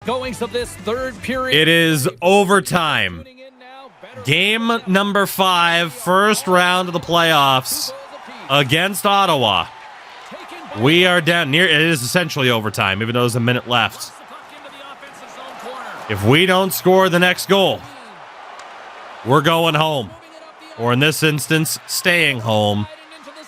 goings of this third period. It is overtime. Game number 5, first round of the playoffs against Ottawa. We are down near, it is essentially overtime, even though there's a minute left. If we don't score the next goal, we're going home. Or in this instance, staying home,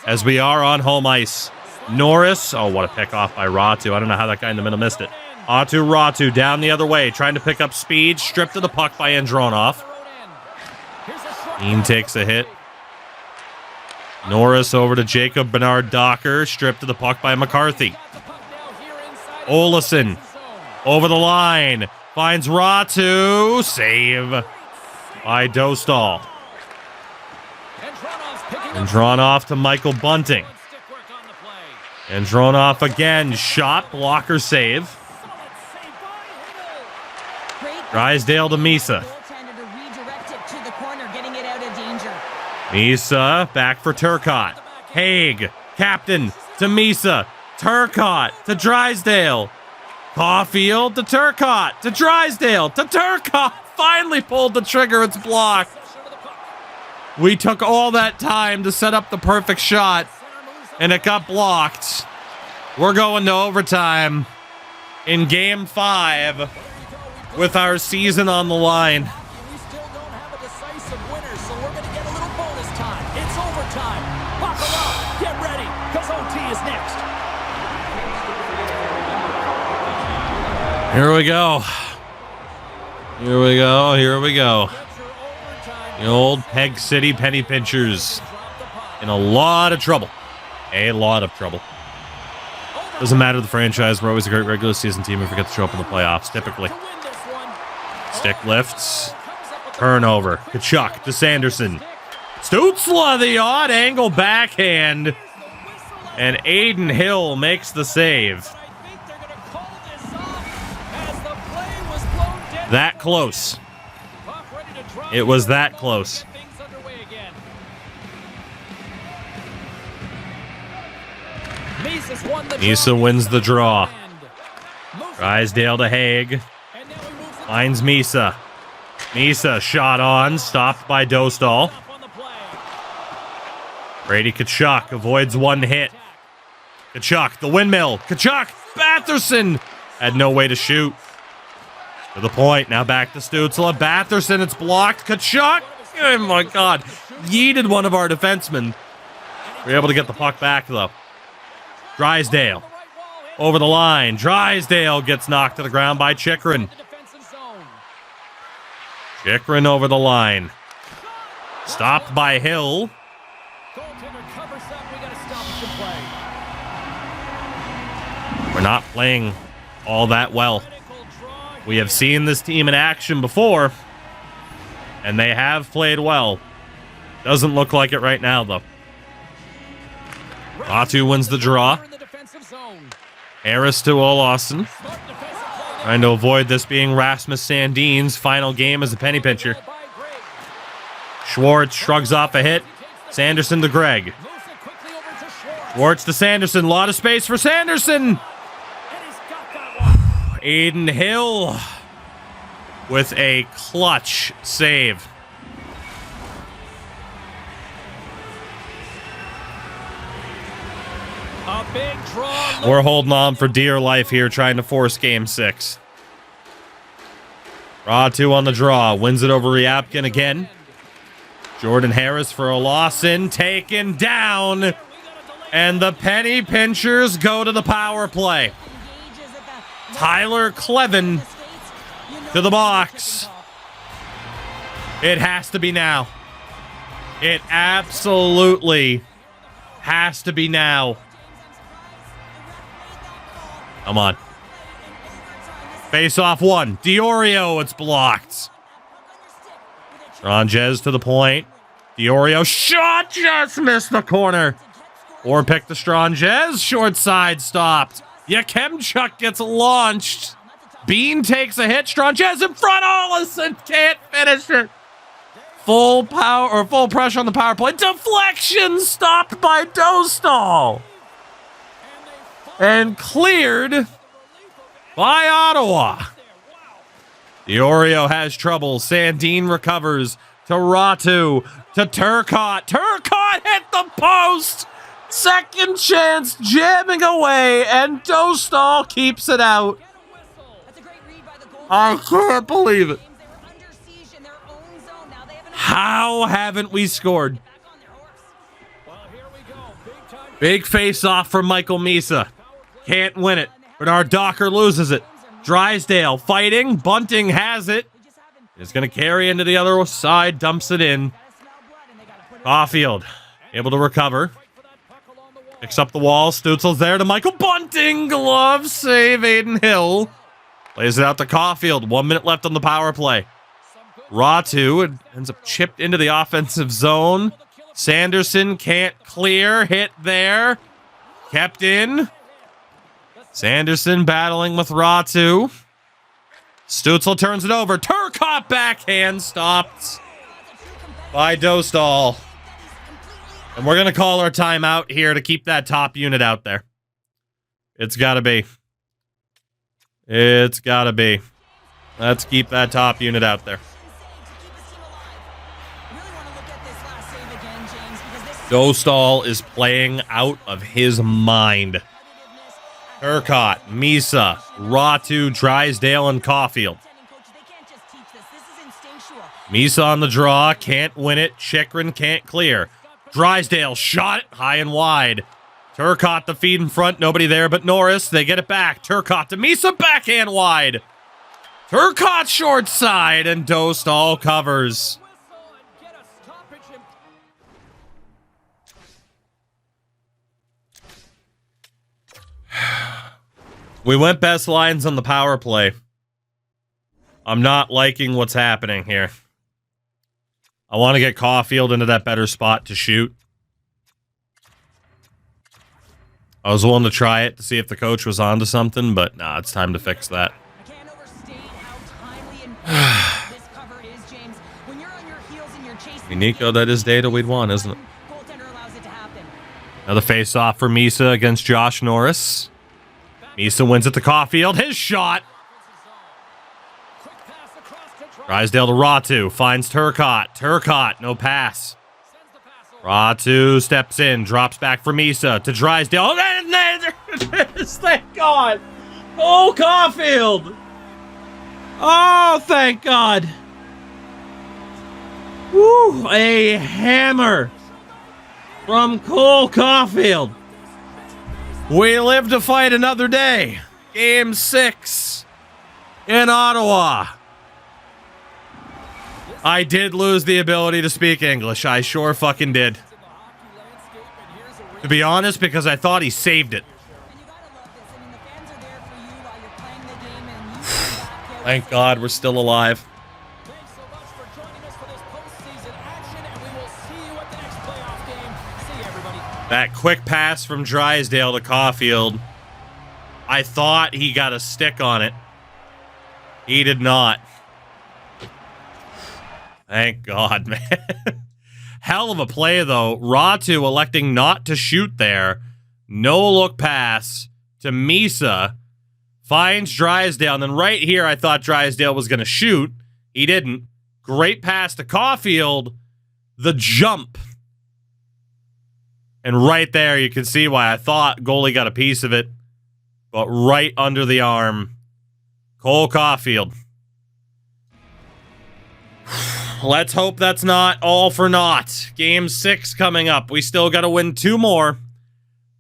as we are on home ice. Norris, oh, what a pick off by Ratu. I don't know how that guy in the middle missed it. Ratu down the other way, trying to pick up speed, stripped of the puck by Andronov. Dean takes a hit. Norris over to Jacob Bernard Docker, stripped of the puck by McCarthy. Olesen over the line, finds Ratu, save by Dostal. Andronov to Michael Bunting. Andronov again, shot, blocker save. Drysdale to Misa. Misa back for Turcotte. Haig, captain to Misa. Turcotte to Drysdale. Caulfield to Turcotte to Drysdale to Turcotte. Finally pulled the trigger. It's blocked. We took all that time to set up the perfect shot, and it got blocked. We're going to overtime in Game 5 with our season on the line. We still don't have a decisive winner, so we're going to get a little bonus time. It's overtime. Buckle up. Get ready, because OT is next. Here we go. Here we go. Here we go. The old Peg City Penny Pinchers in a lot of trouble. A lot of trouble. Doesn't matter the franchise. We're always a great regular season team if we get to show up in the playoffs, typically. Stick lifts. Turnover. Kachuk to Sanderson. Stützle, the odd angle backhand. And Aiden Hill makes the save. That close. It was that close. Misa wins the draw. Drysdale to Haig. Finds Misa. Misa shot on. Stopped by Dostal. Brady Kachuk avoids one hit. Kachuk, the windmill. Kachuk, Batherson. Had no way to shoot. To the point. Now back to Stützle. Batherson, it's blocked. Kachuk. Oh my God. Yeeted one of our defensemen. We're able to get the puck back though. Drysdale. Over the line. Drysdale gets knocked to the ground by Chychrun. Chychrun over the line. Stopped by Hill. We're not playing all that well. We have seen this team in action before, and they have played well. Doesn't look like it right now, though. Ratu wins the draw. Harris to Olsen. Trying to avoid this being Rasmus Sandin's final game as a penny pincher. Schwartz shrugs off a hit. Sanderson to Gregg. Schwartz to Sanderson. A lot of space for Sanderson. Aiden Hill with a clutch save. A big draw. We're holding on for dear life here, trying to force Game 6. Ratu on the draw. Wins it over Ryabkin again. Jordan Harris for a Lawson. Taken down. And the penny pinchers go to the power play. Tyler Clevin to the box. It has to be now. It absolutely has to be now. Come on. Face off one. Diorio, it's blocked. Stranges to the point. Diorio shot, just missed the corner. Or pick the Stranges. Short side stopped. Yakemchuk gets launched. Bean takes a hit. Stranges in front. Olsen can't finish it. Full power or full pressure on the power play. Deflection stopped by Dostal. And cleared by Ottawa. Diorio has trouble. Sandin recovers to Ratu, to Turcotte. Turcotte hit the post! Second chance, jamming away, and Dostal keeps it out. I can't believe it. How haven't we scored? Big face-off from Michael Misa. Can't win it. Bernard Docker loses it. Drysdale fighting. Bunting has it. Is going to carry into the other side. Dumps it in. Caulfield able to recover. Picks up the wall. Stutzel's there to Michael Bunting. Glove save. Aiden Hill. Plays it out to Caulfield. 1 minute left on the power play. Ratu ends up chipped into the offensive zone. Sanderson can't clear. Hit there. Kept in. Sanderson battling with Ratu. Stutzel turns it over. Turcotte backhand stopped by Dostal. And we're going to call our timeout here to keep that top unit out there. It's got to be. It's got to be. Let's keep that top unit out there. Dostal is playing out of his mind. Turcotte, Misa, Ratu, Drysdale, and Caulfield. Misa on the draw, can't win it. Chikrin can't clear. Drysdale shot it high and wide. Turcotte the feed in front, nobody there but Norris. They get it back. Turcotte to Misa, backhand wide. Turcotte short side, and Dostal covers. We went best lines on the power play. I'm not liking what's happening here. I want to get Caulfield into that better spot to shoot. I was willing to try it to see if the coach was onto something, but nah, it's time to fix that. I can't overstate how timely and this cover is, James. When you're on your heels and you're chasing Nico, that is data we'd want, isn't it? goaltender allows it to happen. Another face-off for Misa against Josh Norris. Misa wins it to Caulfield. His shot. Drysdale to Ratu. Finds Turcotte. Turcotte, no pass. Ratu steps in. Drops back for Misa to Drysdale. Oh, there it is. Thank God. Oh, Caulfield. Oh, thank God. Woo, a hammer from Cole Caulfield. We live to fight another day. Game 6 in Ottawa. I did lose the ability to speak English. I sure fucking did. To be honest, because I thought he saved it. Thank God we're still alive. Thanks so much for joining us for this postseason action, and we will see you at the next playoff game. See you, everybody. That quick pass from Drysdale to Caulfield. I thought he got a stick on it. He did not. Thank God, man. Hell of a play, though. Ratu electing not to shoot there. No look pass to Misa. Finds Drysdale. And then right here, I thought Drysdale was going to shoot. He didn't. Great pass to Caulfield. The jump. And right there, you can see why I thought goalie got a piece of it. But right under the arm. Cole Caulfield. Let's hope that's not all for naught. Game 6 coming up. We still got to win 2 more.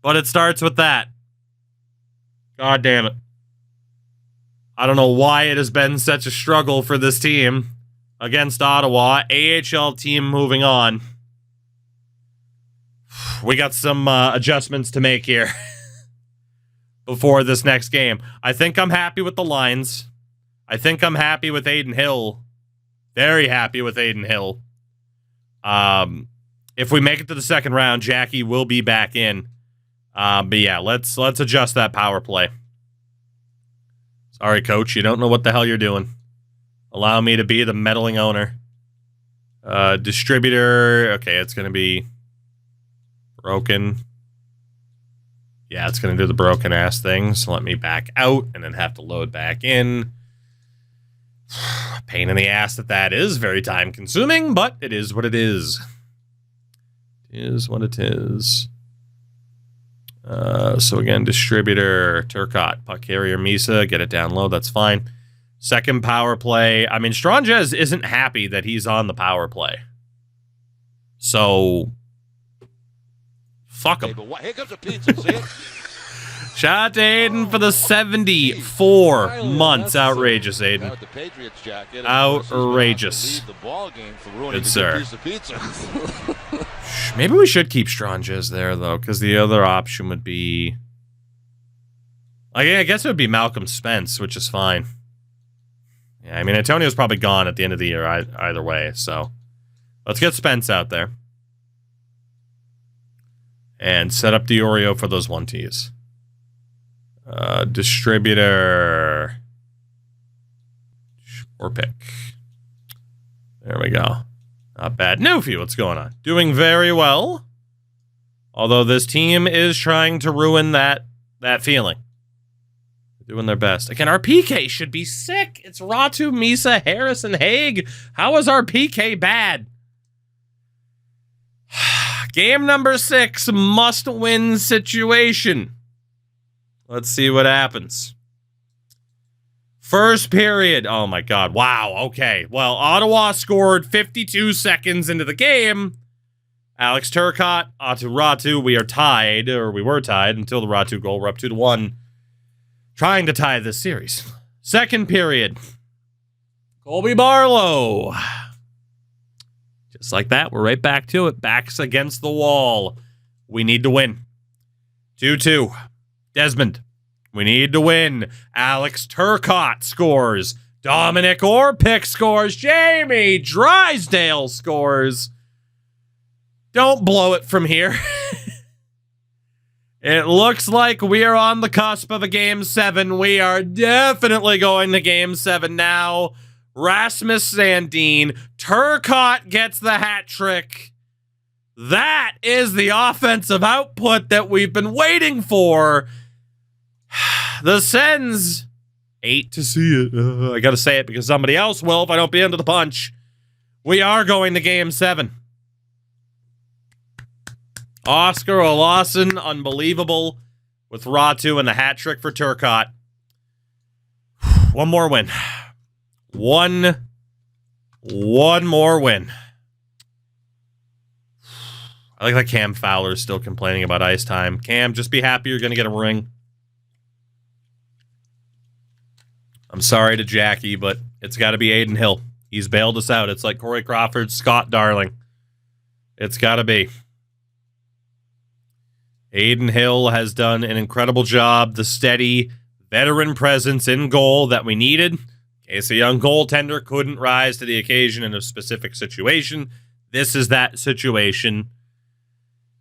But it starts with that. God damn it. I don't know why it has been such a struggle for this team against Ottawa. AHL team moving on. We got some adjustments to make here before this next game. I think I'm happy with the lines. I think I'm happy with Aiden Hill. Very happy with Aiden Hill. If we make it to the second round, Jackie will be back in. But yeah, let's adjust that power play. Sorry, coach, you don't know what the hell you're doing. Allow me to be the meddling owner. Distributor. Okay, it's going to be broken. Yeah, it's going to do the broken ass thing. So let me back out and then have to load back in. Pain in the ass that is. Very time consuming, but it is what it is. It is what it is. So again, distributor, Turcotte, puck carrier, Misa, get it down low. That's fine. Second power play. I mean, Strongez isn't happy that he's on the power play. So, fuck him. Here comes a pizza, see it? Shout out to Aiden for the 74 months. Outrageous, Aiden. Outrageous. Good sir. Maybe we should keep Strongez there, though, because the other option would be... I guess it would be Malcolm Spence, which is fine. Yeah, I mean, Antonio's probably gone at the end of the year either way, so... Let's get Spence out there. And set up the Oreo for those 1Ts. Distributor. Or pick. There we go. Not bad. Newfie, what's going on? Doing very well. Although this team is trying to ruin that feeling. They're doing their best. Again, our PK should be sick. It's Ratu, Misa, Harris, and Haig. How is our PK bad? Game number 6, must-win situation. Let's see what happens. First period. Oh, my God. Wow. Okay. Well, Ottawa scored 52 seconds into the game. Alex Turcotte, Ratu. We are tied, or we were tied until the Ratu goal. We're up 2-1. Trying to tie this series. Second period. Colby Barlow. Just like that, we're right back to it. Backs against the wall. We need to win. 2-2. Desmond. We need to win. Alex Turcotte scores. Dominic Orpik scores. Jamie Drysdale scores. Don't blow it from here. It looks like we are on the cusp of a Game 7. We are definitely going to Game 7 now. Rasmus Sandin. Turcotte gets the hat trick. That is the offensive output that we've been waiting for. The Sens hate to see it. I gotta say it because somebody else will if I don't be into the punch. We are going to Game 7. Oscar Olausson, unbelievable, with Ratu and the hat trick for Turcotte. One more win. One more win. I like that Cam Fowler is still complaining about ice time. Cam, just be happy you're going to get a ring. I'm sorry to Jackie, but it's got to be Aiden Hill. He's bailed us out. It's like Corey Crawford, Scott Darling. It's got to be. Aiden Hill has done an incredible job. The steady veteran presence in goal that we needed. In case a young goaltender couldn't rise to the occasion in a specific situation. This is that situation.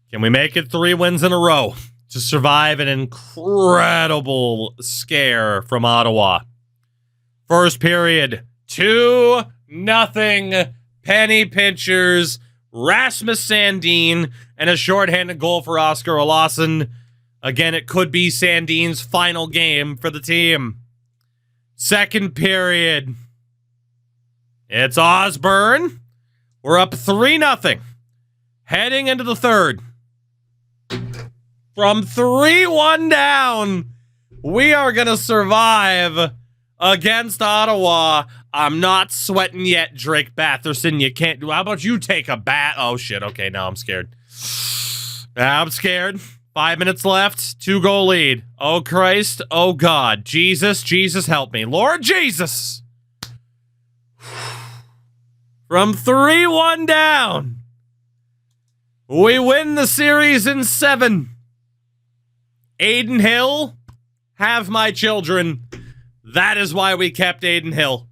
Can we make it 3 wins in a row to survive an incredible scare from Ottawa? First period, 2-0 penny pinchers, Rasmus Sandin, and a shorthanded goal for Oscar Olausson. Again, it could be Sandin's final game for the team. Second period, it's Osborne. We're up 3-0. Heading into the third. From 3-1 down, we are going to survive against Ottawa. I'm not sweating yet, Drake Batherson. You can't do. How about you take a bat? Oh, shit. Okay, now I'm scared. Now I'm scared. 5 minutes left. 2-goal lead. Oh, Christ. Oh, God. Jesus. Jesus, help me. Lord Jesus. From 3-1 down, we win the series in 7. Aiden Hill, have my children. That is why we kept Aiden Hill.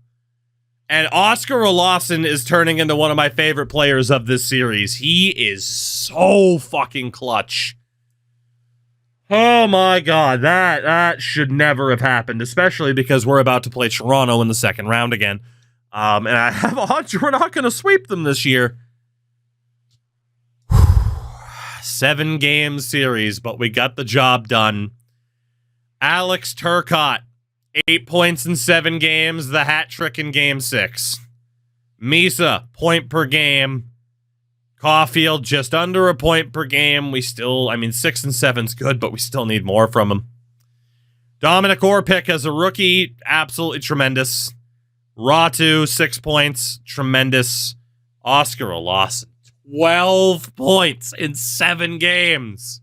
And Oscar Olausson is turning into one of my favorite players of this series. He is so fucking clutch. Oh my God, that should never have happened, especially because we're about to play Toronto in the second round again. And I have a hunch we're not going to sweep them this year. 7-game series, but we got the job done. Alex Turcotte 8 points in 7 games, the hat trick in game 6. Misa, point per game. Caulfield, just under a point per game. We still, 6 and 7's good, but we still need more from him. Dominic Orpik as a rookie, absolutely tremendous. Ratu, 6 points, tremendous. Oscar Olason, 12 points in 7 games.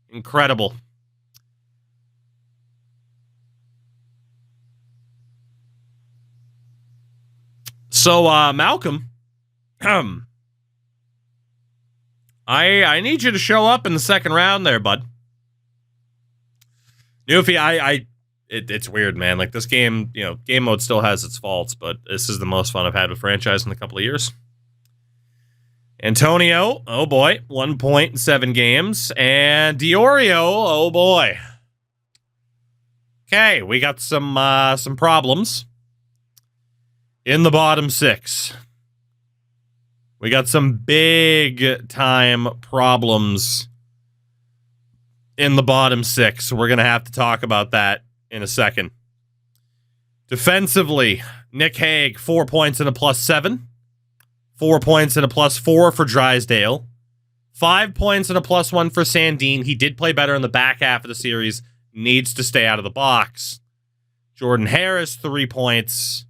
Incredible. So, Malcolm, I need you to show up in the second round there, bud. Newfie, it's weird, man. Like, this game, game mode still has its faults, but this is the most fun I've had with franchise in a couple of years. Antonio, oh boy, 1 point in 7 games. And Diorio, oh boy. Okay, we got some problems in the bottom 6. We got some big time problems in the bottom 6. We're going to have to talk about that in a second. Defensively, Nick Hague, 4 points and a +7. 4 points and a +4 for Drysdale. 5 points and a +1 for Sandin. He did play better in the back half of the series. Needs to stay out of the box. Jordan Harris, 3 points.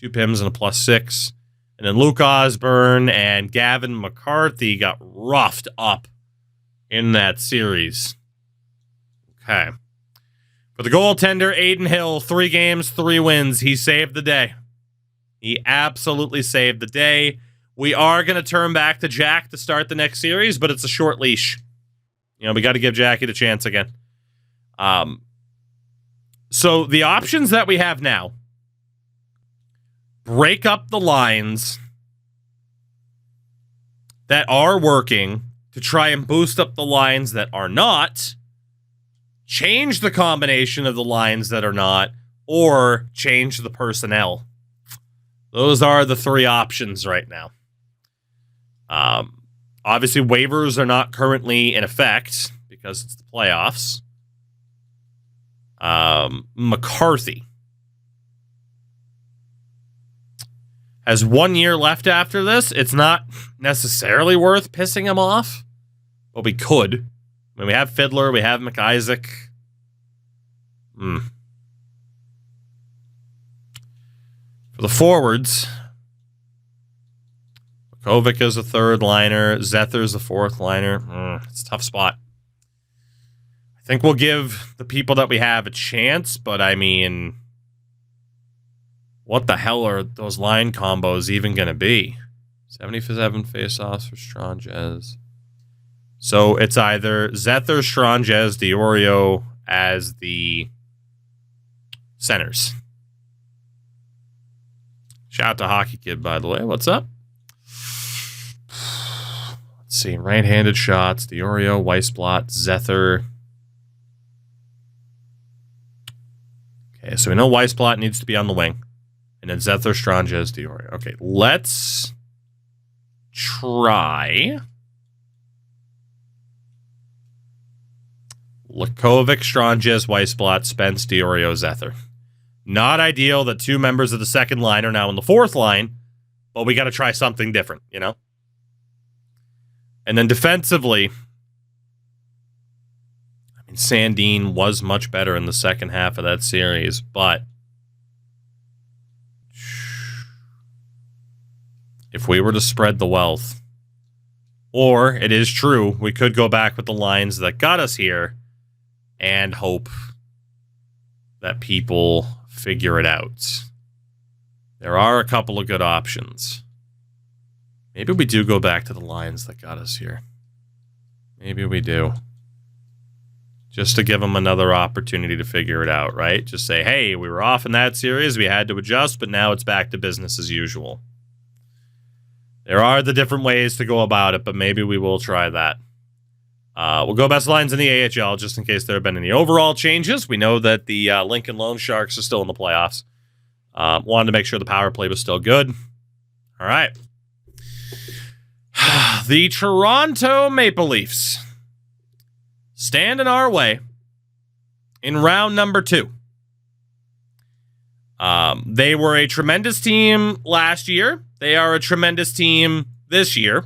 2 PIMs and a +6. And then Luke Osborne and Gavin McCarthy got roughed up in that series. Okay. For the goaltender, Aiden Hill, 3 games, 3 wins. He saved the day. He absolutely saved the day. We are going to turn back to Jack to start the next series, but it's a short leash. We got to give Jackie the chance again. So the options that we have now: break up the lines that are working to try and boost up the lines that are not, change the combination of the lines that are not, or change the personnel. Those are the 3 options right now. Obviously, waivers are not currently in effect because it's the playoffs. McCarthy has 1 year left after this. It's not necessarily worth pissing him off, but we could. We have Fiddler, we have McIsaac. For the forwards, Kovic is a 3rd liner. Zether's a 4th liner. It's a tough spot. I think we'll give the people that we have a chance, but what the hell are those line combos even going to be? 77 face-offs for Stranges. So it's either Zether, Stranges, Diorio as the centers. Shout out to Hockey Kid, by the way. What's up? Let's see. Right-handed shots. Diorio, Weissblatt, Zether. Okay, so we know Weissblatt needs to be on the wing. And then Zether, Stranges, Diorio. Okay, let's try Lakovic, Stranges, Weissblatt, Spence, Diorio, Zether. Not ideal that 2 members of the second line are now in the 4th line, but we got to try something different, And then defensively, Sandin was much better in the second half of that series, but if we were to spread the wealth, or it is true, we could go back with the lines that got us here and hope that people figure it out. There are a couple of good options. Maybe we do go back to the lines that got us here. Maybe we do. Just to give them another opportunity to figure it out, right? Just say, hey, we were off in that series, we had to adjust, but now it's back to business as usual. There are the different ways to go about it, but maybe we will try that. We'll go best lines in the AHL, just in case there have been any overall changes. We know that the Lincoln Loan Sharks are still in the playoffs. Wanted to make sure the power play was still good. All right. The Toronto Maple Leafs stand in our way in round number 2. They were a tremendous team last year. They are a tremendous team this year.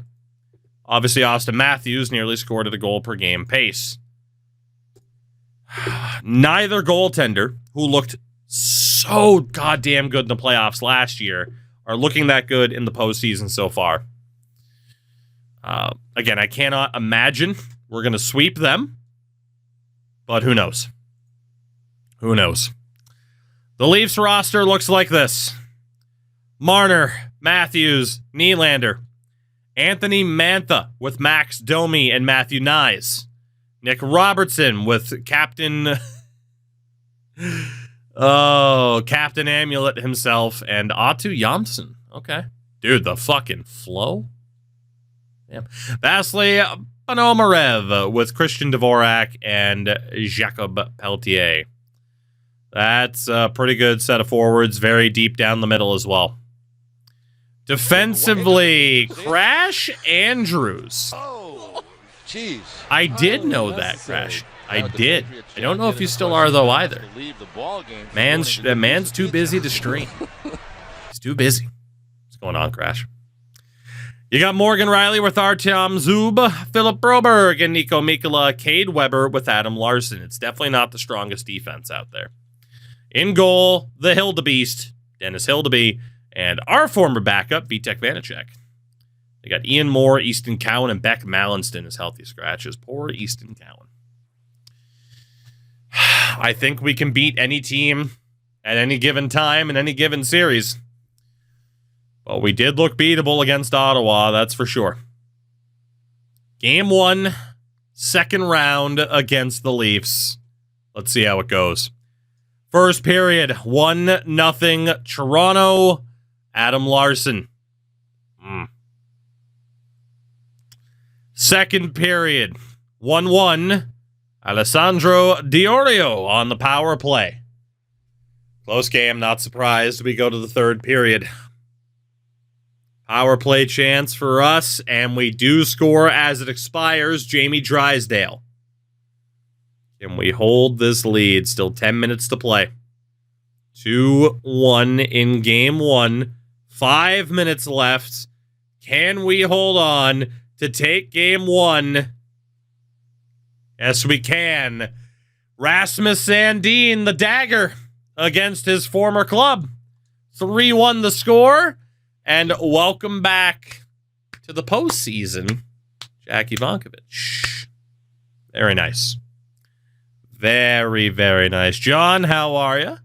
Obviously, Austin Matthews nearly scored at a goal per game pace. Neither goaltender, who looked so goddamn good in the playoffs last year, are looking that good in the postseason so far. Again, I cannot imagine we're going to sweep them, but who knows? Who knows? The Leafs roster looks like this. Marner, Matthews, Nylander, Anthony Mantha with Max Domi and Matthew Nyes, Nick Robertson with Captain Amulet himself, and Otto Janssen. Okay. Dude, the fucking flow. Yeah. Vasily Ponomarev with Christian Dvorak and Jacob Pelletier. That's a pretty good set of forwards, very deep down the middle as well. Defensively, Crash Andrews. Oh, jeez. I did know that, Crash. I did. I don't know if you still are, though, either. Man's too busy to stream. He's too busy. What's going on, Crash? You got Morgan Riley with Artyom Zub, Philip Broberg, and Nico Mikkola, Cade Weber with Adam Larson. It's definitely not the strongest defense out there. In goal, the Hildebeest, Dennis Hildeby, and our former backup, Vitek Vanacek. They got Ian Moore, Easton Cowan, and Beck Mallinston as healthy scratches. Poor Easton Cowan. I think we can beat any team at any given time in any given series. But we did look beatable against Ottawa, that's for sure. Game 1, second round against the Leafs. Let's see how it goes. First period, 1-0 Toronto. Adam Larson. Second period, 1-1 Alessandro Diorio on the power play. Close game, not surprised. We go to the third period. Power play chance for us, and we do score as it expires. Jamie Drysdale. Can we hold this lead? Still 10 minutes to play. 2-1 in game 1. 5 minutes left. Can we hold on to take game 1? Yes, we can. Rasmus Sandin, the dagger, against his former club. 3-1 the score. And welcome back to the postseason, Jack Ivankovich. Very nice. Very, very nice. John, how are you?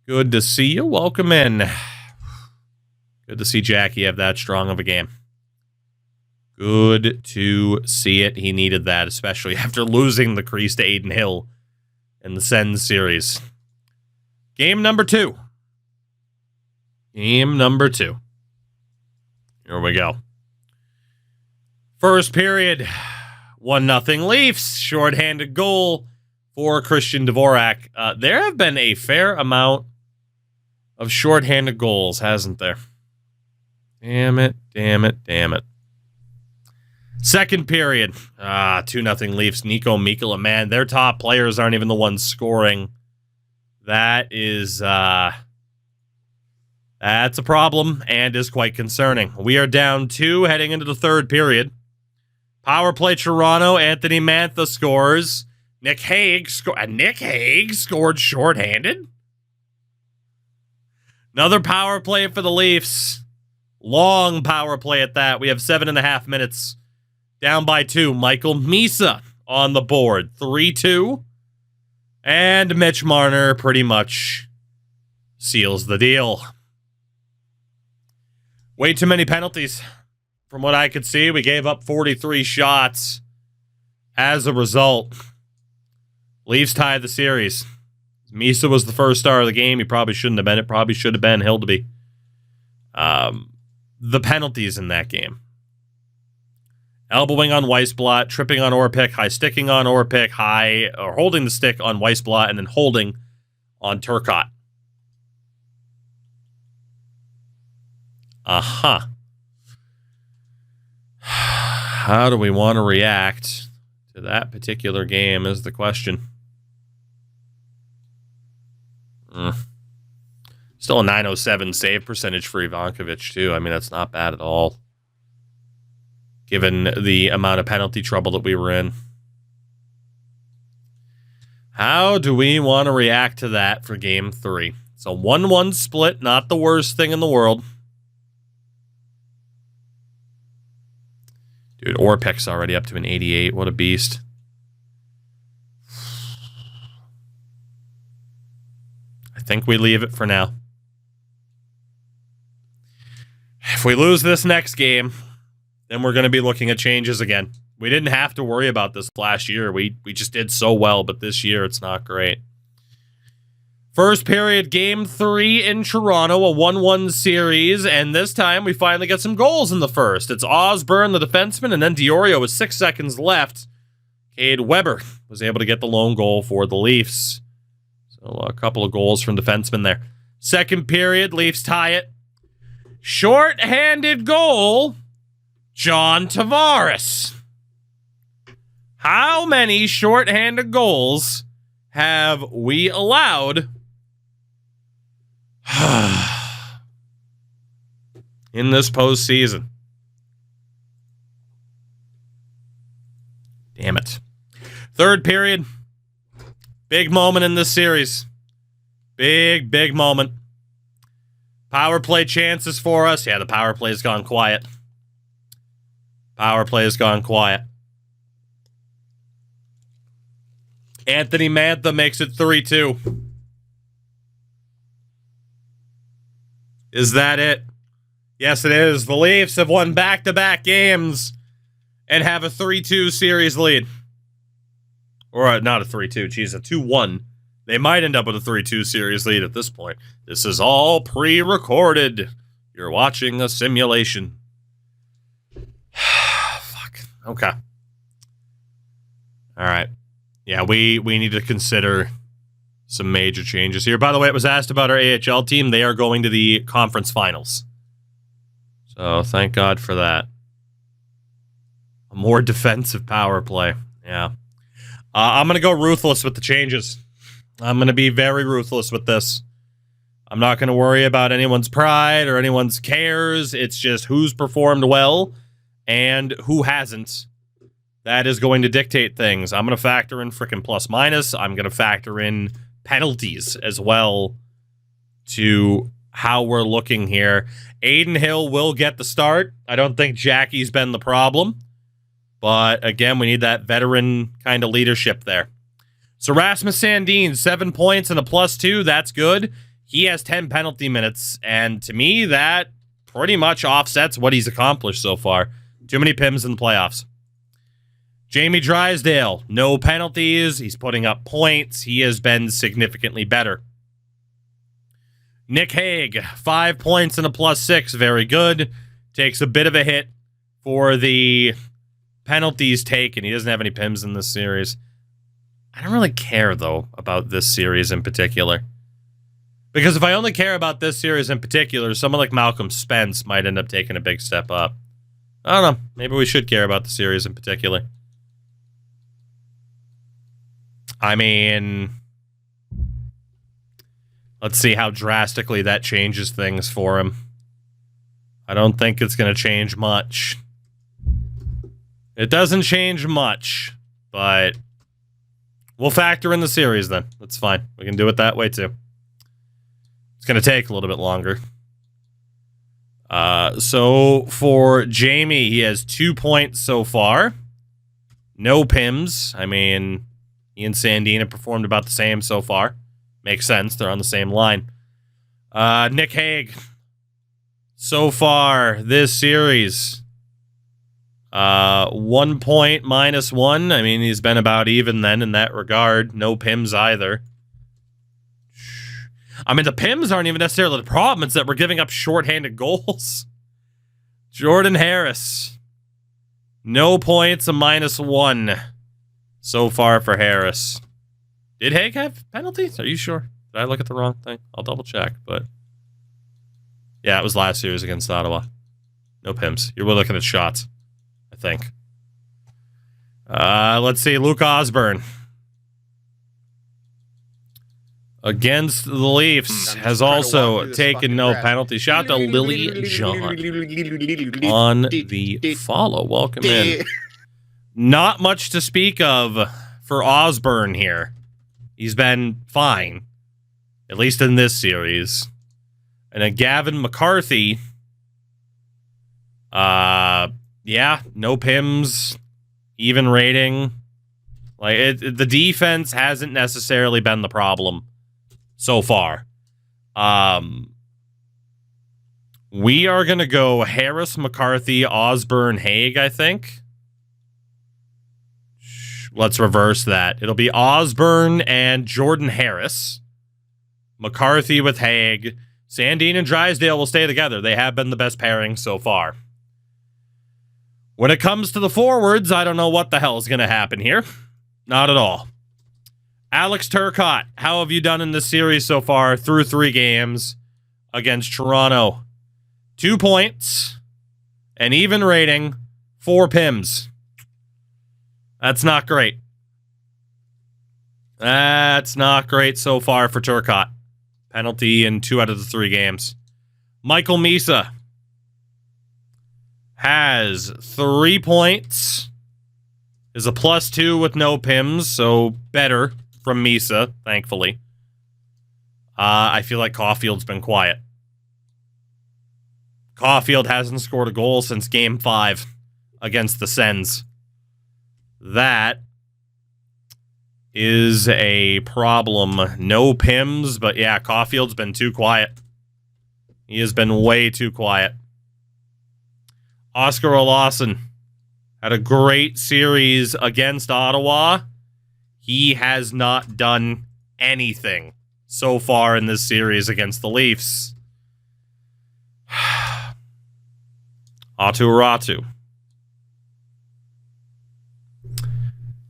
Good to see you. Welcome in. Good to see Jackie have that strong of a game. Good to see it. He needed that, especially after losing the crease to Aiden Hill in the Sens series. Game number 2. Game number 2. Here we go. First period, 1-0 Leafs. Shorthanded goal for Christian Dvorak. There have been a fair amount of shorthanded goals, hasn't there? Damn it, damn it, damn it. Second period, 2-0 Leafs. Nico Mikkola, man, their top players aren't even the ones scoring. That is, that's a problem and is quite concerning. We are down 2 heading into the third period. Power play Toronto. Anthony Mantha scores. Nick Hague scored shorthanded. Another power play for the Leafs. Long power play at that. We have 7.5 minutes. Down by 2. Michael Misa on the board. 3-2. And Mitch Marner pretty much seals the deal. Way too many penalties. From what I could see, we gave up 43 shots. As a result, Leafs tied the series. Misa was the first star of the game. He probably shouldn't have been. It probably should have been Hildeby. The penalties in that game. Elbowing on Weissblatt, tripping on Orpik, high sticking on Orpik, holding the stick on Weissblatt, and then holding on Turcotte. How do we want to react to that particular game is the question. Still a 907 save percentage for Ivankovic, too. I mean, that's not bad at all, given the amount of penalty trouble that we were in. How do we want to react to that for Game 3? It's a 1-1 split, not the worst thing in the world. Dude, Orpik's already up to an 88. What a beast. I think we leave it for now. If we lose this next game, then we're going to be looking at changes again. We didn't have to worry about this last year. We just did so well, but this year it's not great. First period, Game 3 in Toronto, a 1-1 series, and this time we finally get some goals in the first. It's Osborne, the defenseman, and then Diorio with 6 seconds left. Cade Weber was able to get the lone goal for the Leafs. So a couple of goals from defensemen there. Second period, Leafs tie it. Short-handed goal, John Tavares. How many short-handed goals have we allowed in this postseason? Damn it. Third period. Big moment in this series. Big moment. Power play chances for us. Yeah, the power play's gone quiet. Power play's gone quiet. Anthony Mantha makes it 3-2. Is that it? Yes, it is. The Leafs have won back-to-back games and have a 3-2 series lead. Or not a 3-2, geez, a 2-1. They might end up with a 3-2 series lead at this point. This is all pre-recorded. You're watching a simulation. Fuck. Okay. All right. Yeah, we need to consider some major changes here. By the way, it was asked about our AHL team. They are going to the conference finals. So thank God for that. A more defensive power play. Yeah. I'm going to go ruthless with the changes. I'm going to be very ruthless with this. I'm not going to worry about anyone's pride or anyone's cares. It's just who's performed well and who hasn't. That is going to dictate things. I'm going to factor in frickin' plus minus. I'm going to factor in penalties as well to how we're looking here. Aiden Hill will get the start. I don't think Jackie's been the problem. But again, we need that veteran kind of leadership there. So Rasmus Sandin, 7 points and a +2. That's good. He has 10 penalty minutes. And to me, that pretty much offsets what he's accomplished so far. Too many PIMs in the playoffs. Jamie Drysdale, no penalties. He's putting up points. He has been significantly better. Nick Hague, 5 points and a +6. Very good. Takes a bit of a hit for the penalties taken. He doesn't have any PIMs in this series. I don't really care, though, about this series in particular. Because if I only care about this series in particular, someone like Malcolm Spence might end up taking a big step up. I don't know. Maybe we should care about the series in particular. I mean, let's see how drastically that changes things for him. I don't think it's going to change much. It doesn't change much, but we'll factor in the series then. That's fine. We can do it that way too. It's going to take a little bit longer. So for Jamie, he has 2 points so far. No PIMs. I mean, he and Sandin have performed about the same so far. Makes sense. They're on the same line. Nick Hague. So far, this series, 1 point -1. I mean, he's been about even then in that regard. No PIMs either. I mean, the PIMs aren't even necessarily the problem. It's that we're giving up shorthanded goals. Jordan Harris. No points, a -1 so far for Harris. Did Hague have penalties? Are you sure? Did I look at the wrong thing? I'll double check, but yeah, it was last series against Ottawa. No PIMs. You're looking at shots, I think. Let's see. Luke Osborne. against the Leafs has also taken no penalty. Shout out to Lily John on the follow. Welcome in. Not much to speak of for Osborne here. He's been fine, at least in this series. And then Gavin McCarthy, yeah, no PIMs, even rating. Like the defense hasn't necessarily been the problem so far. We are gonna go Harris, McCarthy, Osborne, Haig, I think. Let's reverse that. It'll be Osborne and Jordan Harris. McCarthy with Haig. Sandin and Drysdale will stay together. They have been the best pairing so far. When it comes to the forwards, I don't know what the hell is going to happen here. Not at all. Alex Turcotte, how have you done in this series so far through 3 games against Toronto? 2 points, an even rating, 4 PIMs. That's not great. That's not great so far for Turcotte. Penalty in 2 out of the 3 games. Michael Misa has 3 points. Is a +2 with no PIMs, so better from Misa, thankfully. I feel like Caulfield's been quiet. Caulfield hasn't scored a goal since Game 5 against the Sens. That is a problem. No PIMs, but yeah, Caulfield's been too quiet. He has been way too quiet. Oscar Lawson had a great series against Ottawa. He has not done anything so far in this series against the Leafs. Ratu.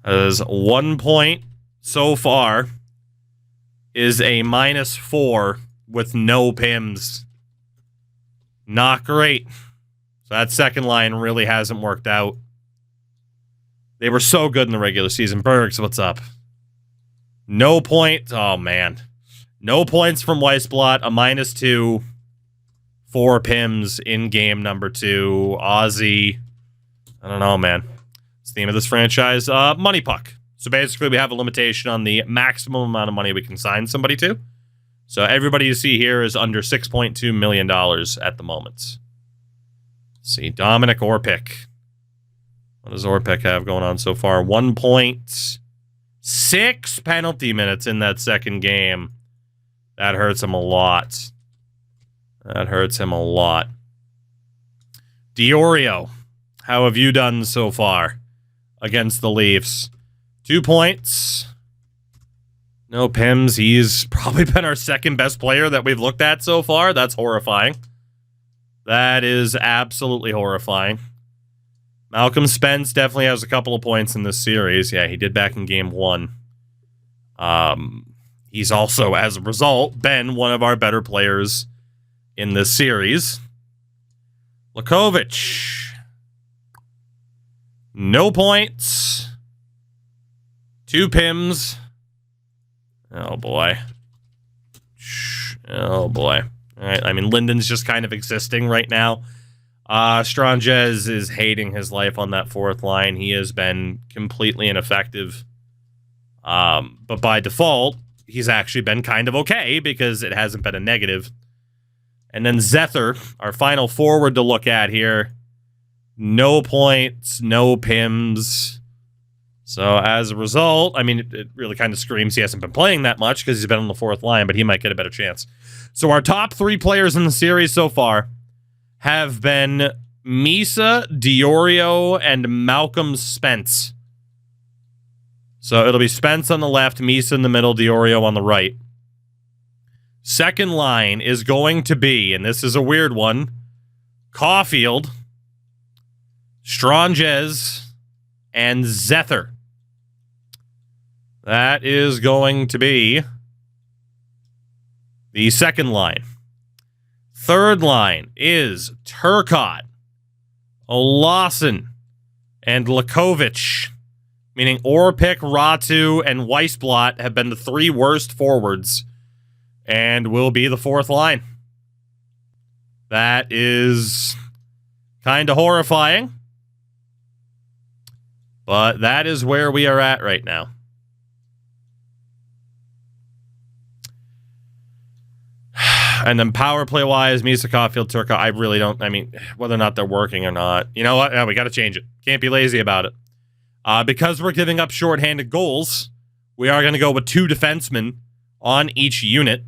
Has 1 point so far. Is a -4 with no PIMs. Not great. So that second line really hasn't worked out. They were so good in the regular season. Bergs, what's up? No point. Oh, man. No points from Weissblatt. A -2. 4 PIMs in game number 2. Aussie. I don't know, man. It's the theme of this franchise. Money puck. So basically, we have a limitation on the maximum amount of money we can sign somebody to. So everybody you see here is under $6.2 million at the moment. Let's see, Dominic Orpik. What does Orpik have going on so far? 1.6 penalty minutes in that second game. That hurts him a lot. That hurts him a lot. Diorio, how have you done so far against the Leafs? 2 points. No PIMs. He's probably been our second best player that we've looked at so far. That's horrifying. That is absolutely horrifying. Malcolm Spence definitely has a couple of points in this series. Yeah, he did back in game 1. He's also, as a result, been one of our better players in this series. Lakovic. No points. 2 PIMs. Oh, boy. Oh, boy. All right, I mean, Linden's just kind of existing right now. Stranges is hating his life on that 4th line. He has been completely ineffective. But by default, he's actually been kind of okay because it hasn't been a negative. And then Zether, our final forward to look at here. No points, no PIMs. So as a result, I mean, it really kind of screams he hasn't been playing that much because he's been on the 4th line, but he might get a better chance. So our top 3 players in the series so far have been Misa, Diorio, and Malcolm Spence. So it'll be Spence on the left, Misa in the middle, Diorio on the right. Second line is going to be, and this is a weird one, Caulfield, Stranges, and Zether. That is going to be the second line. Third line is Turcotte, Lawson, and Lakovic, meaning Orpik, Ratu, and Weissblatt have been the 3 worst forwards and will be the fourth line. That is kind of horrifying, but that is where we are at right now. And then power play wise, Misa, Caulfield, Turco, I really don't, whether or not they're working or not. You know what? No, we got to change it. Can't be lazy about it. Because we're giving up shorthanded goals, we are going to go with 2 defensemen on each unit.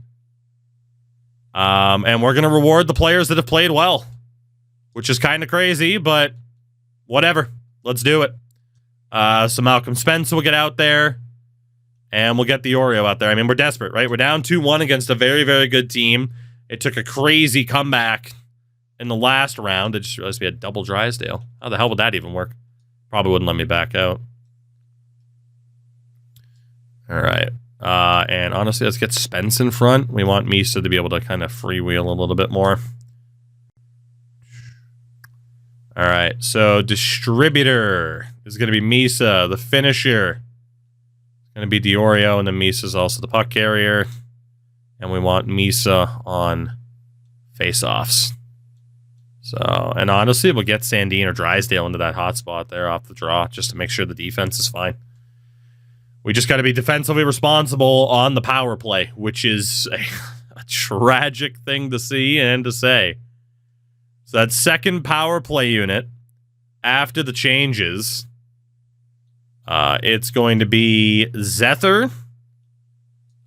And we're going to reward the players that have played well, which is kind of crazy, but whatever. Let's do it. So Malcolm Spence will get out there, and we'll get the Oreo out there. We're desperate, right? We're down 2-1 against a very, very good team. It took a crazy comeback in the last round. I just realized we had double Drysdale. How the hell would that even work? Probably wouldn't let me back out. All right. And honestly, let's get Spence in front. We want Misa to be able to kind of freewheel a little bit more. All right. So distributor is going to be Misa. The finisher is going to be Diorio, and then Misa's also the puck carrier. And we want Misa on face-offs. So, and honestly, we'll get Sandine or Drysdale into that hot spot there off the draw just to make sure the defense is fine. We just got to be defensively responsible on the power play, which is a tragic thing to see and to say. So that second power play unit after the changes, it's going to be Zether.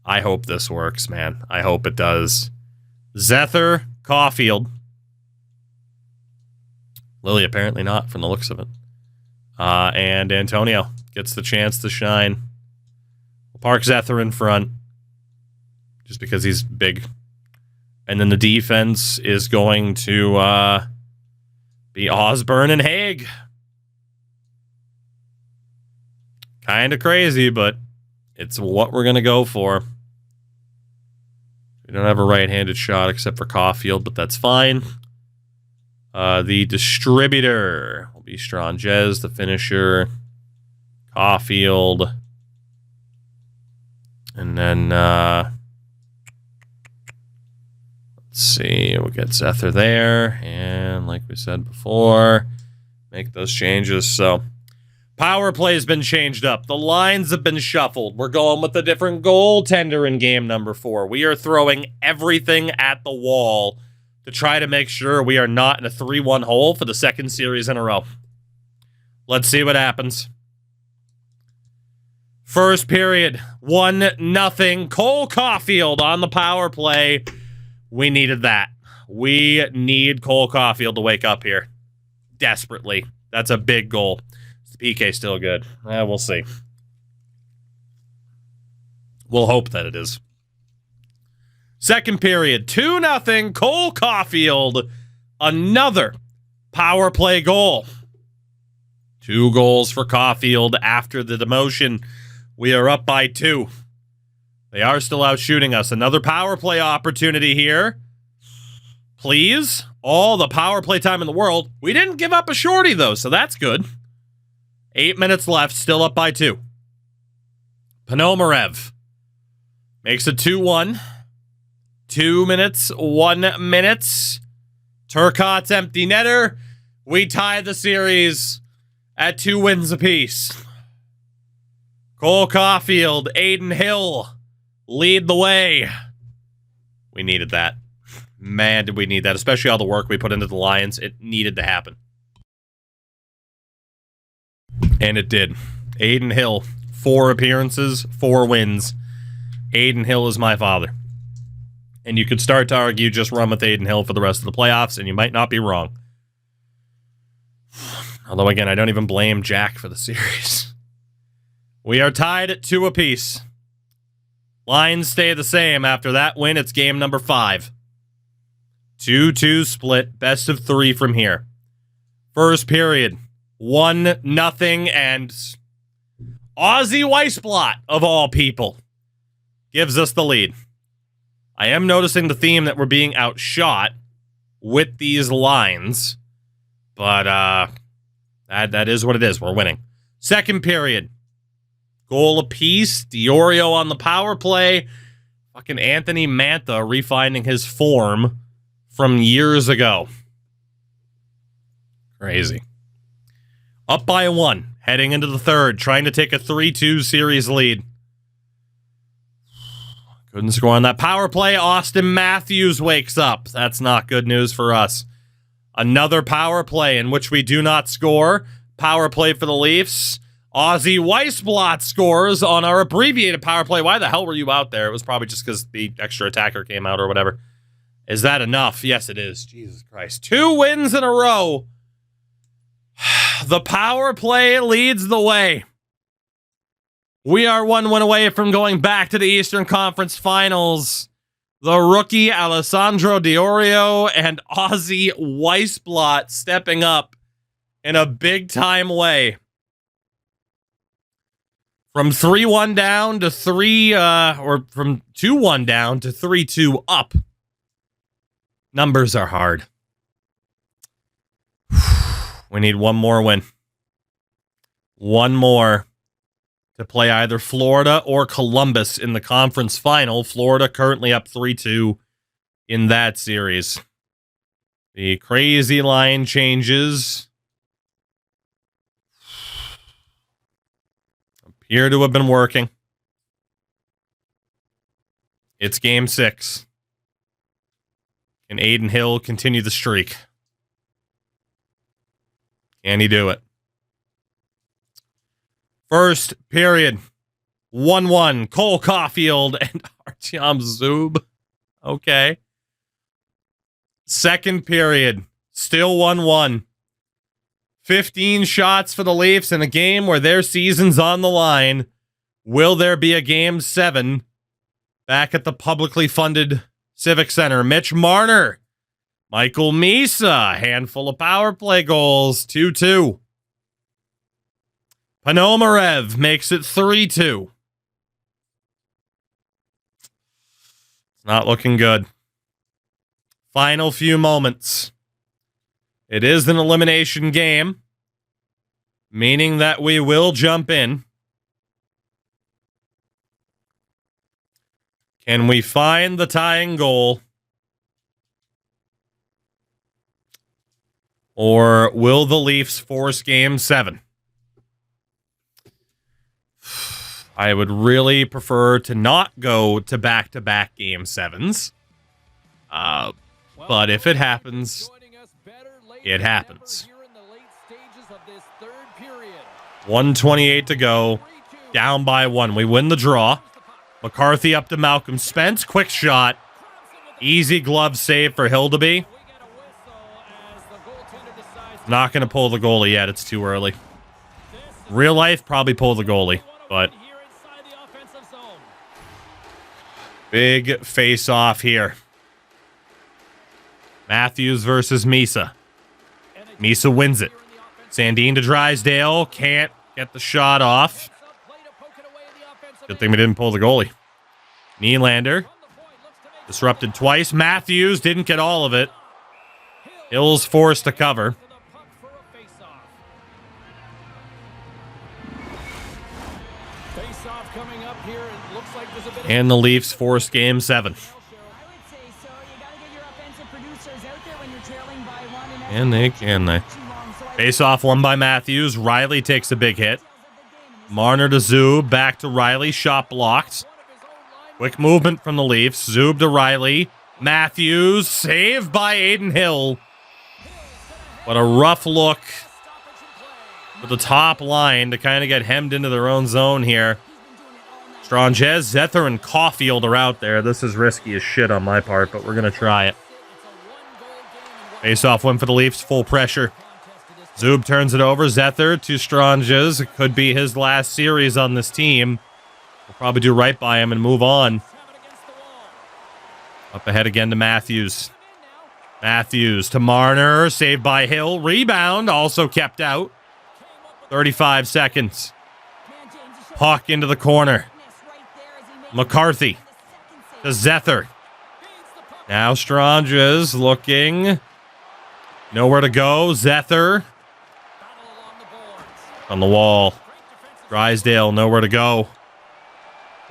I hope this works, man. I hope it does. Zether, Caulfield. Lily, apparently not, from the looks of it. And Antonio gets the chance to shine. We'll park Zether in front, just because he's big. And then the defense is going to be Osborne and Haig. Kind of crazy, but it's what we're going to go for. We don't have a right-handed shot except for Caulfield, but that's fine. The distributor will be Stranges, the finisher, Caulfield, and then let's see, we'll get Zether there, and like we said before, make those changes. So power play has been changed up. The lines have been shuffled. We're going with a different goaltender in game number 4. We are throwing everything at the wall to try to make sure we are not in a 3-1 hole for the second series in a row. Let's see what happens. First period, 1-0. Cole Caulfield on the power play. We needed that. We need Cole Caulfield to wake up here. Desperately. That's a big goal. Is the PK still good? We'll see. We'll hope that it is. Second period, 2-0. Cole Caulfield. Another power play goal. 2 goals for Caulfield after the demotion. We are up by 2. They are still out shooting us. Another power play opportunity here. Please. All the power play time in the world. We didn't give up a shorty, though, so that's good. 8 minutes left, still up by 2. Ponomarev makes it 2-1. 2 minutes, 1 minute. Turcotte's empty netter. We tie the series at 2 wins apiece. Cole Caulfield, Aiden Hill lead the way. We needed that. Man, did we need that, especially all the work we put into the Lions. It needed to happen. And it did. Aiden Hill, 4 appearances, 4 wins. Aiden Hill is my father. And you could start to argue just run with Aiden Hill for the rest of the playoffs, and you might not be wrong. Although, again, I don't even blame Jack for the series. We are tied at 2 apiece. Lines stay the same. After that win, it's game number 5. 2-2 split. Best of 3 from here. First period. 1-0, and Ozzy Weissblot, of all people, gives us the lead. I am noticing the theme that we're being outshot with these lines, but that is what it is. We're winning. Second period. Goal apiece. Diorio on the power play. Fucking Anthony Mantha refinding his form from years ago. Crazy. Up by 1, heading into the third, trying to take a 3-2 series lead. Couldn't score on that power play. Austin Matthews wakes up. That's not good news for us. Another power play in which we do not score. Power play for the Leafs. Ozzy Weisblatt scores on our abbreviated power play. Why the hell were you out there? It was probably just because the extra attacker came out or whatever. Is that enough? Yes, it is. Jesus Christ. 2 wins in a row. The power play leads the way. We are 1 win away from going back to the Eastern Conference Finals. The rookie Alessandro Diorio and Ozzy Weisblatt stepping up in a big-time way. From 3-1 down to from 2-1 down to 3-2 up. Numbers are hard. We need one more win. One more to play either Florida or Columbus in the conference final. Florida currently up 3-2 in that series. The crazy line changes appear to have been working. It's game 6. Can Adin Hill continue the streak? Can he do it? First period, 1-1. Cole Caulfield and Artyom Zub. Okay. Second period, still 1-1. 15 shots for the Leafs in a game where their season's on the line. Will there be a game 7 back at the publicly funded Civic Center? Mitch Marner, Michael Misa, handful of power play goals, 2-2. Panomarev makes it 3-2. It's not looking good. Final few moments. It is an elimination game, meaning that we will jump in. Can we find the tying goal? Or will the Leafs force game 7? I would really prefer to not go to back-to-back game 7s. But if it happens, it happens. 1:28 to go. Down by 1. We win the draw. McCarthy up to Malcolm Spence. Quick shot. Easy glove save for Hildeby. Not going to pull the goalie yet. It's too early. Real life, probably pull the goalie. But big face-off here. Matthews versus Misa. Misa wins it. Sandin to Drysdale. Can't get the shot off. Good thing we didn't pull the goalie. Nylander. Disrupted twice. Matthews didn't get all of it. Hill's forced to cover. And the Leafs forced game 7. And they can they. Face off won by Matthews. Riley takes a big hit. Marner to Zub. Back to Riley. Shot blocked. Quick movement from the Leafs. Zub to Riley. Matthews. Saved by Adin Hill. What a rough look for the top line to kind of get hemmed into their own zone here. Stranges, Zether, and Caulfield are out there. This is risky as shit on my part, but we're going to try it. Face-off win for the Leafs, full pressure. Zub turns it over. Zether to Stranges. It could be his last series on this team. We'll probably do right by him and move on. Up ahead again to Matthews. Matthews to Marner. Saved by Hill. Rebound, also kept out. 35 seconds. Puck into the corner. McCarthy to Zether. Now Stranges looking. Nowhere to go. Zether on the wall. Drysdale nowhere to go.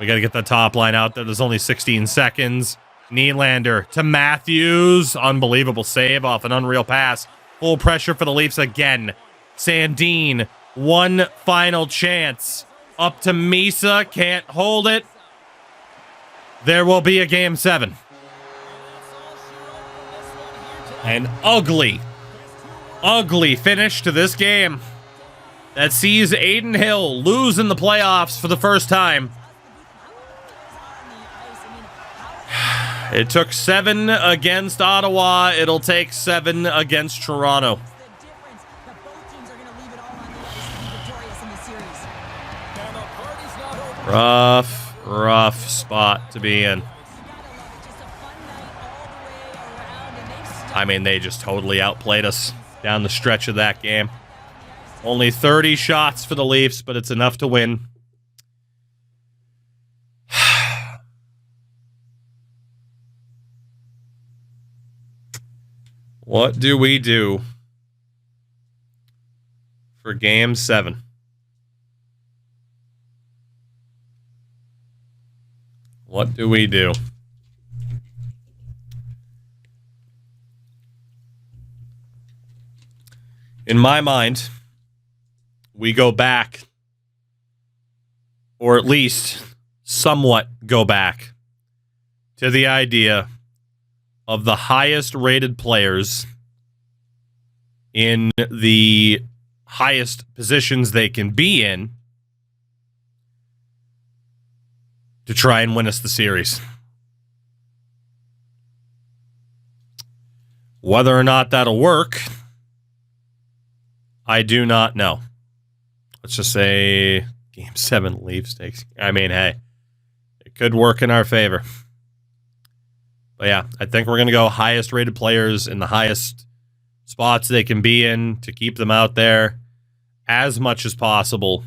We got to get the top line out there. There's only 16 seconds. Nylander to Matthews. Unbelievable save off an unreal pass. Full pressure for the Leafs again. Sandin, one final chance. Up to Misa, can't hold it. There will be a Game 7. An ugly finish to this game that sees Adin Hill lose in the playoffs for the first time. It took 7 against Ottawa. It'll take 7 against Toronto. Rough spot to be in. I mean, they just totally outplayed us down the stretch of that game. Only 30 shots for the Leafs, but it's enough to win. What do we do for Game 7? What do we do? In my mind, we go back, or at least somewhat go back, to the idea of the highest rated players in the highest positions they can be in to try and win us the series. Whether or not that'll work, I do not know. Let's just say Game 7 Leafs takes. I mean, hey, it could work in our favor. But yeah, I think we're going to go highest rated players in the highest spots they can be in to keep them out there as much as possible.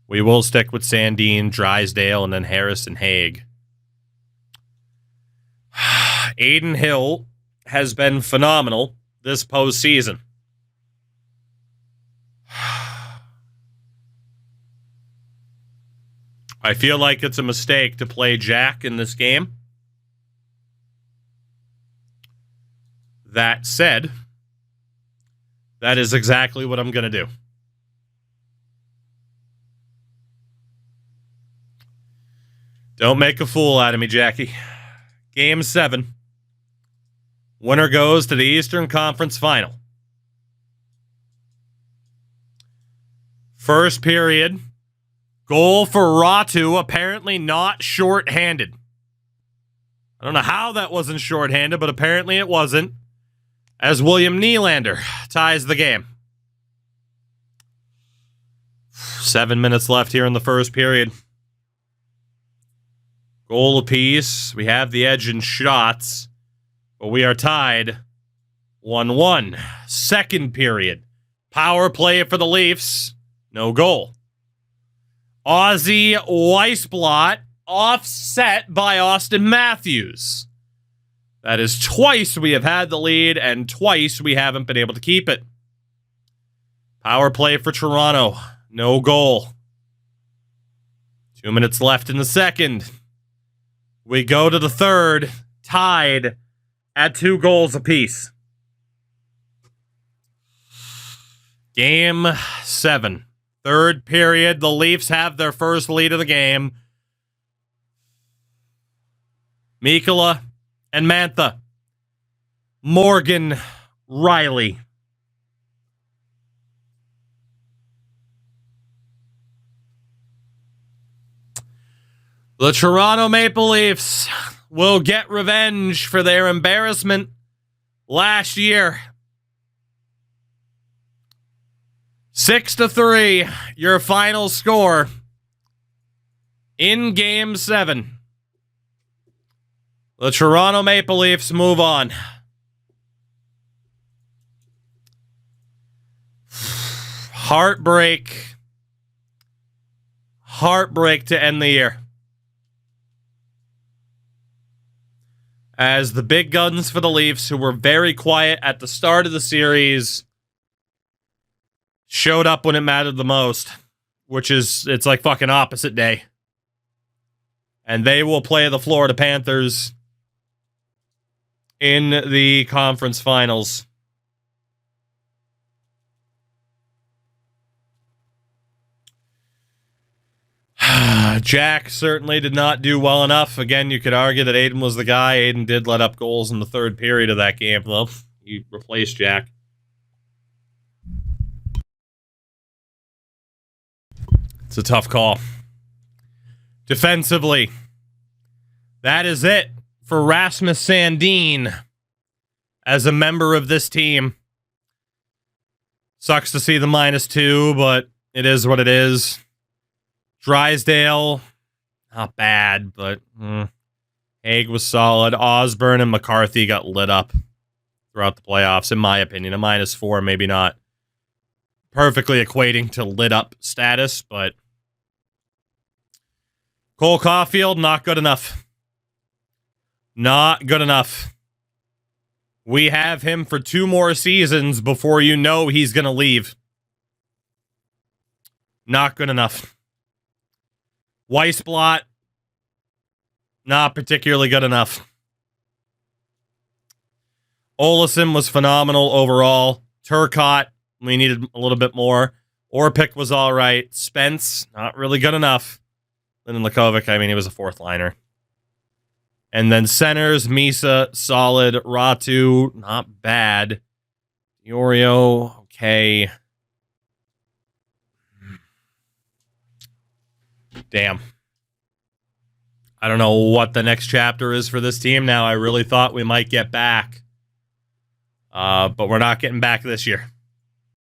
We will stick with Sandin, Drysdale, and then Harris and Haig. Adin Hill has been phenomenal this postseason. I feel like it's a mistake to play Jack in this game. That said, that is exactly what I'm going to do. Don't make a fool out of me, Jackie. Game 7. Winner goes to the Eastern Conference Final. First period. Goal for Ratu, apparently not shorthanded. I don't know how that wasn't shorthanded, but apparently it wasn't. As William Nylander ties the game. 7 minutes left here in the first period. Goal apiece. We have the edge in shots, but we are tied 1-1. Second period. Power play for the Leafs. No goal. Ozzy Weissblot offset by Austin Matthews. That is twice we have had the lead, and twice we haven't been able to keep it. Power play for Toronto. No goal. 2 minutes left in the second. We go to the third, tied at 2 goals apiece. Game 7. Third period, the Leafs have their first lead of the game. Mikkola and Mantha. Morgan Riley. The Toronto Maple Leafs will get revenge for their embarrassment last year. 6-3, your final score in Game 7. The Toronto Maple Leafs move on. Heartbreak. Heartbreak to end the year. As the big guns for the Leafs, who were very quiet at the start of the series, showed up when it mattered the most, which is, it's like fucking opposite day. And they will play the Florida Panthers in the conference finals. Jack certainly did not do well enough. Again, you could argue that Aiden was the guy. Aiden did let up goals in the third period of that game, though. He replaced Jack. It's a tough call. Defensively, that is it for Rasmus Sandin as a member of this team. Sucks to see the -2, but it is what it is. Drysdale, not bad, but Haig was solid. Osborne and McCarthy got lit up throughout the playoffs, in my opinion. A -4, maybe not perfectly equating to lit up status, but Cole Caulfield, not good enough. Not good enough. We have him for 2 more seasons before you know he's going to leave. Not good enough. Weissblot, not particularly good enough. Olesen was phenomenal overall. Turcotte, we needed a little bit more. Orpik was all right. Spence, not really good enough. Then Lakovic, I mean, he was a 4th liner. And then centers, Misa, solid. Ratu, not bad. Diorio, okay. Damn. I don't know what the next chapter is for this team now. I really thought we might get back. But we're not getting back this year.